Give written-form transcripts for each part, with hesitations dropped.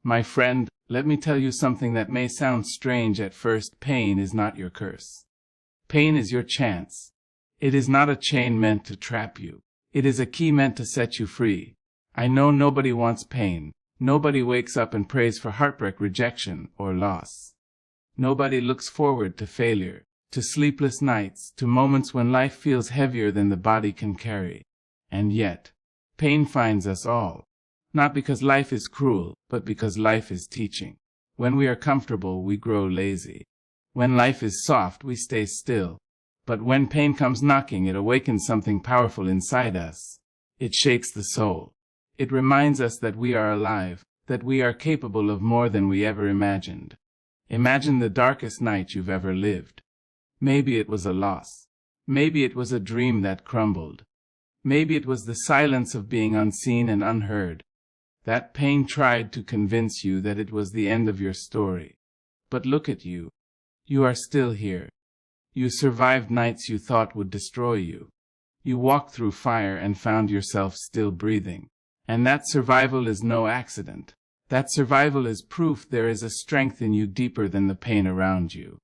My friend, let me tell you something that may sound strange at first. Pain is not your curse. Pain is your chance. It is not a chain meant to trap you. It is a key meant to set you free. I know nobody wants pain. Nobody wakes up and prays for heartbreak, rejection, or loss. Nobody looks forward to failure, to sleepless nights, to moments when life feels heavier than the body can carry. And yet, pain finds us all. Not because life is cruel, but because life is teaching. When we are comfortable, we grow lazy. When life is soft, we stay still. But when pain comes knocking, it awakens something powerful inside us. It shakes the soul. It reminds us that we are alive, that we are capable of more than we ever imagined. Imagine the darkest night you've ever lived. Maybe it was a loss. Maybe it was a dream that crumbled. Maybe it was the silence of being unseen and unheard. That pain tried to convince you that it was the end of your story. But look at you. You are still here. You survived nights you thought would destroy you. You walked through fire and found yourself still breathing. And that survival is no accident. That survival is proof there is a strength in you deeper than the pain around you.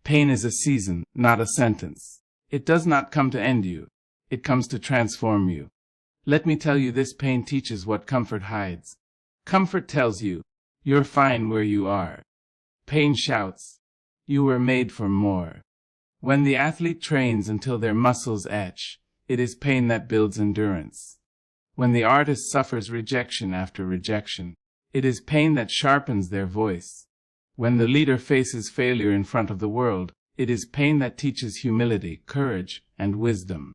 Pain is a season, not a sentence. It does not come to end you. It comes to transform you. Let me tell you, this pain teaches what comfort hides. Comfort tells you, you're fine where you are. Pain shouts, you were made for more. When the athlete trains until their muscles etch, it is pain that builds endurance. When the artist suffers rejection after rejection, it is pain that sharpens their voice. When the leader faces failure in front of the world, it is pain that teaches humility, courage, and wisdom.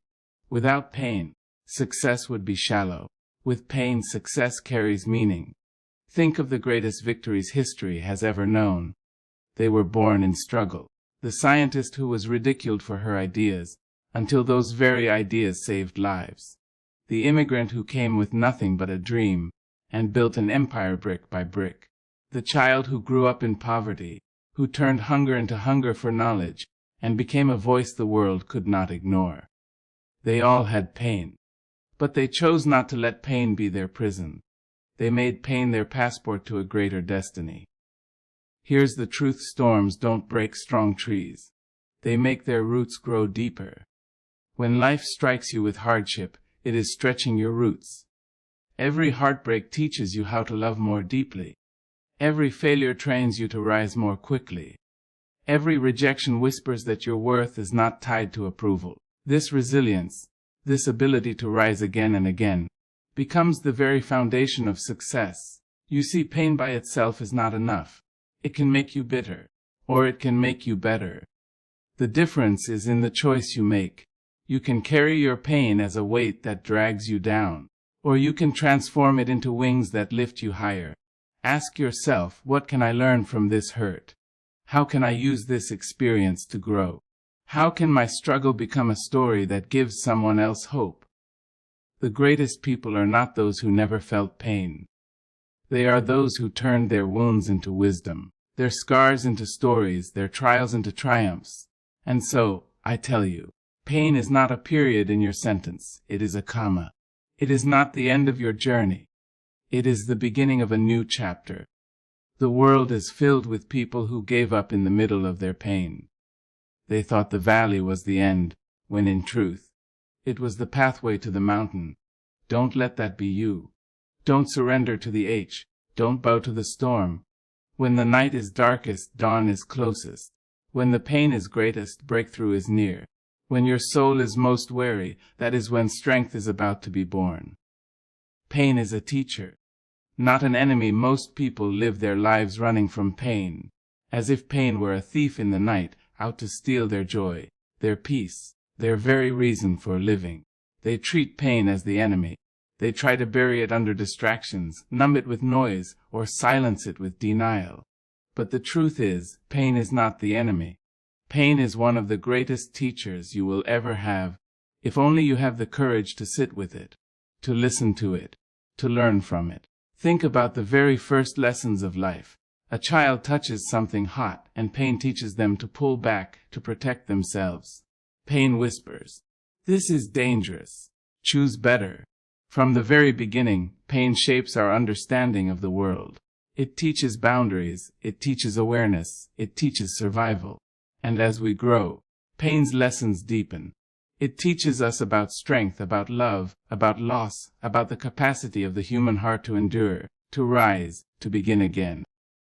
Without pain, success would be shallow. With pain, success carries meaning. Think of the greatest victories history has ever known. They were born in struggle. The scientist who was ridiculed for her ideas, until those very ideas saved lives. The immigrant who came with nothing but a dream, and built an empire brick by brick. The child who grew up in poverty, who turned hunger into hunger for knowledge, and became a voice the world could not ignore. They all had pain. But they chose not to let pain be their prison. They made pain their passport to a greater destiny. Here's the truth: storms don't break strong trees. They make their roots grow deeper. When life strikes you with hardship, it is stretching your roots. Every heartbreak teaches you how to love more deeply. Every failure trains you to rise more quickly. Every rejection whispers that your worth is not tied to approval. This resilience, this ability to rise again and again, becomes the very foundation of success. You see, pain by itself is not enough. It can make you bitter, or it can make you better. The difference is in the choice you make. You can carry your pain as a weight that drags you down, or you can transform it into wings that lift you higher. Ask yourself, what can I learn from this hurt? How can I use this experience to grow? How can my struggle become a story that gives someone else hope? The greatest people are not those who never felt pain. They are those who turned their wounds into wisdom, their scars into stories, their trials into triumphs. And so, I tell you, pain is not a period in your sentence, it is a comma. It is not the end of your journey. It is the beginning of a new chapter. The world is filled with people who gave up in the middle of their pain. They thought the valley was the end, when in truth, it was the pathway to the mountain. Don't let that be you. Don't surrender to the H. Don't bow to the storm. When the night is darkest, dawn is closest. When the pain is greatest, breakthrough is near. When your soul is most weary, that is when strength is about to be born. Pain is a teacher, not an enemy. Most people live their lives running from pain, as if pain were a thief in the night, out to steal their joy, their peace, their very reason for living. They treat pain as the enemy. They try to bury it under distractions, numb it with noise, or silence it with denial. But the truth is, pain is not the enemy. Pain is one of the greatest teachers you will ever have, if only you have the courage to sit with it, to listen to it, to learn from it. Think about the very first lessons of life. A child touches something hot, and pain teaches them to pull back, to protect themselves. Pain whispers, "This is dangerous. Choose better." From the very beginning, pain shapes our understanding of the world. It teaches boundaries, it teaches awareness, it teaches survival. And as we grow, pain's lessons deepen. It teaches us about strength, about love, about loss, about the capacity of the human heart to endure, to rise, to begin again.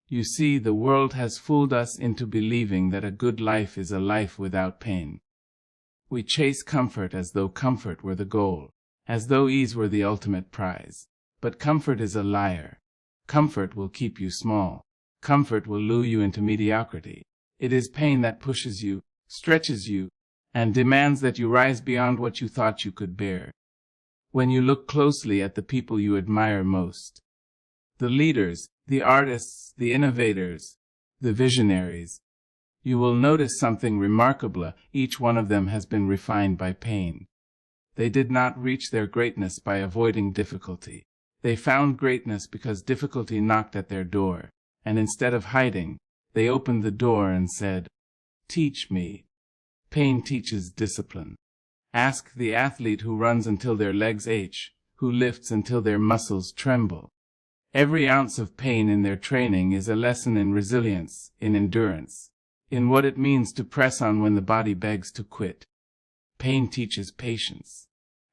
You see, the world has fooled us into believing that a good life is a life without pain. We chase comfort as though comfort were the goal, as though ease were the ultimate prize. But comfort is a liar. Comfort will keep you small. Comfort will lure you into mediocrity. It is pain that pushes you, stretches you, and demands that you rise beyond what you thought you could bear. When you look closely at the people you admire most, the leaders, the artists, the innovators, the visionaries, you will notice something remarkable. Each one of them has been refined by pain. They did not reach their greatness by avoiding difficulty. They found greatness because difficulty knocked at their door, and instead of hiding, they opened the door and said, "Teach me." Pain teaches discipline. Ask the athlete who runs until their legs ache, who lifts until their muscles tremble. Every ounce of pain in their training is a lesson in resilience, in endurance, in what it means to press on when the body begs to quit. Pain teaches patience.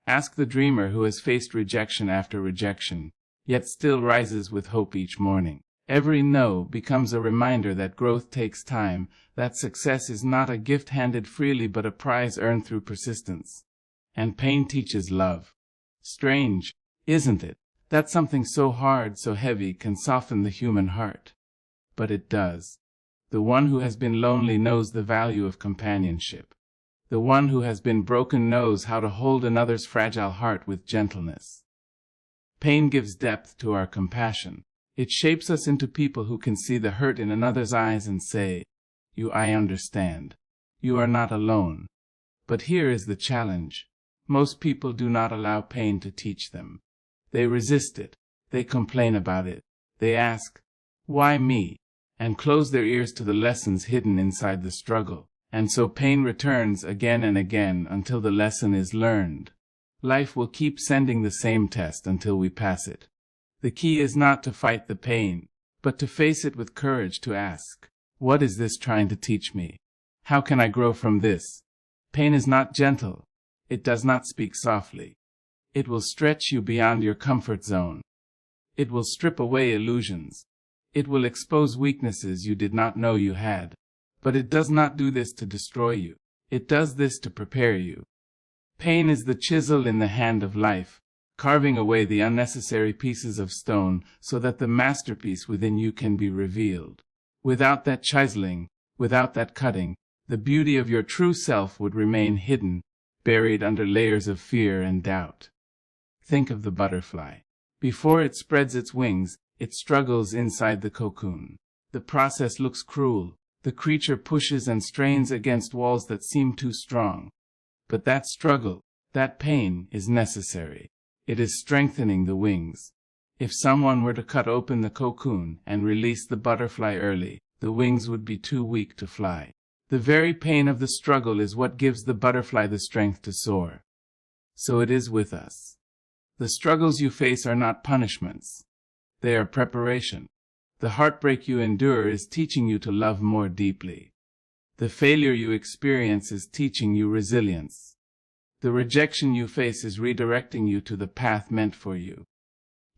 Ask the dreamer who has faced rejection after rejection, yet still rises with hope each morning. Every no becomes a reminder that growth takes time, that success is not a gift handed freely but a prize earned through persistence. And pain teaches love. Strange, isn't it, that something so hard, so heavy can soften the human heart? But it does. The one who has been lonely knows the value of companionship. The one who has been broken knows how to hold another's fragile heart with gentleness. Pain gives depth to our compassion. It shapes us into people who can see the hurt in another's eyes and say, I understand. You are not alone." But here is the challenge. Most people do not allow pain to teach them. They resist it. They complain about it. They ask, "Why me?" and close their ears to the lessons hidden inside the struggle. And so pain returns again and again until the lesson is learned. Life will keep sending the same test until we pass it. The key is not to fight the pain, but to face it with courage, to ask, "What is this trying to teach me? How can I grow from this?" Pain is not gentle. It does not speak softly. It will stretch you beyond your comfort zone. It will strip away illusions. It will expose weaknesses you did not know you had. But it does not do this to destroy you. It does this to prepare you. Pain is the chisel in the hand of life, carving away the unnecessary pieces of stone so that the masterpiece within you can be revealed. Without that chiseling, without that cutting, the beauty of your true self would remain hidden, buried under layers of fear and doubt. Think of the butterfly. Before it spreads its wings, it struggles inside the cocoon. The process looks cruel. The creature pushes and strains against walls that seem too strong. But that struggle, that pain, is necessary. It is strengthening the wings. If someone were to cut open the cocoon and release the butterfly early, the wings would be too weak to fly. The very pain of the struggle is what gives the butterfly the strength to soar. So it is with us. The struggles you face are not punishments. They are preparation. The heartbreak you endure is teaching you to love more deeply. The failure you experience is teaching you resilience. The rejection you face is redirecting you to the path meant for you.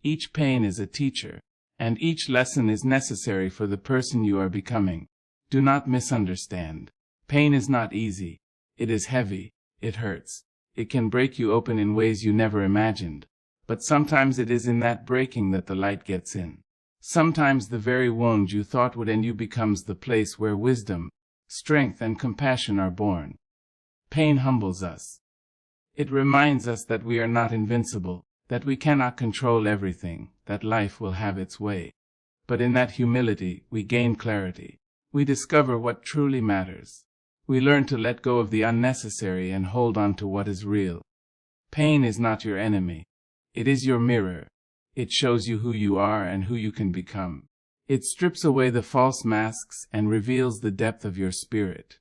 Each pain is a teacher, and each lesson is necessary for the person you are becoming. Do not misunderstand. Pain is not easy. It is heavy. It hurts. It can break you open in ways you never imagined. But sometimes it is in that breaking that the light gets in. Sometimes the very wound you thought would end you becomes the place where wisdom, strength, and compassion are born. Pain humbles us. It reminds us that we are not invincible, that we cannot control everything, that life will have its way. But in that humility, we gain clarity. We discover what truly matters. We learn to let go of the unnecessary and hold on to what is real. Pain is not your enemy. It is your mirror. It shows you who you are and who you can become. It strips away the false masks and reveals the depth of your spirit.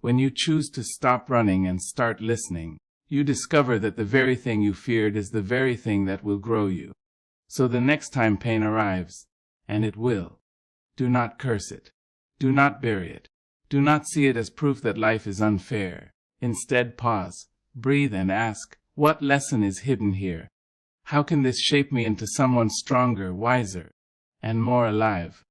When you choose to stop running and start listening, you discover that the very thing you feared is the very thing that will grow you. So the next time pain arrives, and it will. Do not curse it. Do not bury it. Do not see it as proof that life is unfair. Instead, pause, breathe, and ask, what lesson is hidden here? How can this shape me into someone stronger, wiser, and more alive?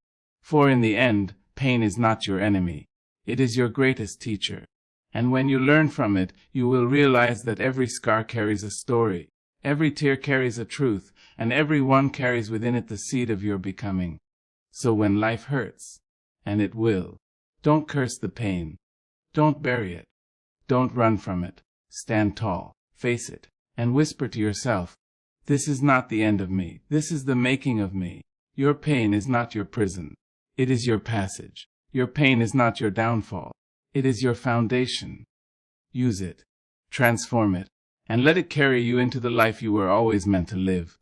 For in the end, pain is not your enemy. It is your greatest teacher. And when you learn from it, you will realize that every scar carries a story, every tear carries a truth, and every one carries within it the seed of your becoming. So when life hurts, and it will, don't curse the pain. Don't bury it. Don't run from it. Stand tall, face it, and whisper to yourself, this is not the end of me. This is the making of me. Your pain is not your prison. It is your passage. Your pain is not your downfall. It is your foundation. Use it, transform it, and let it carry you into the life you were always meant to live.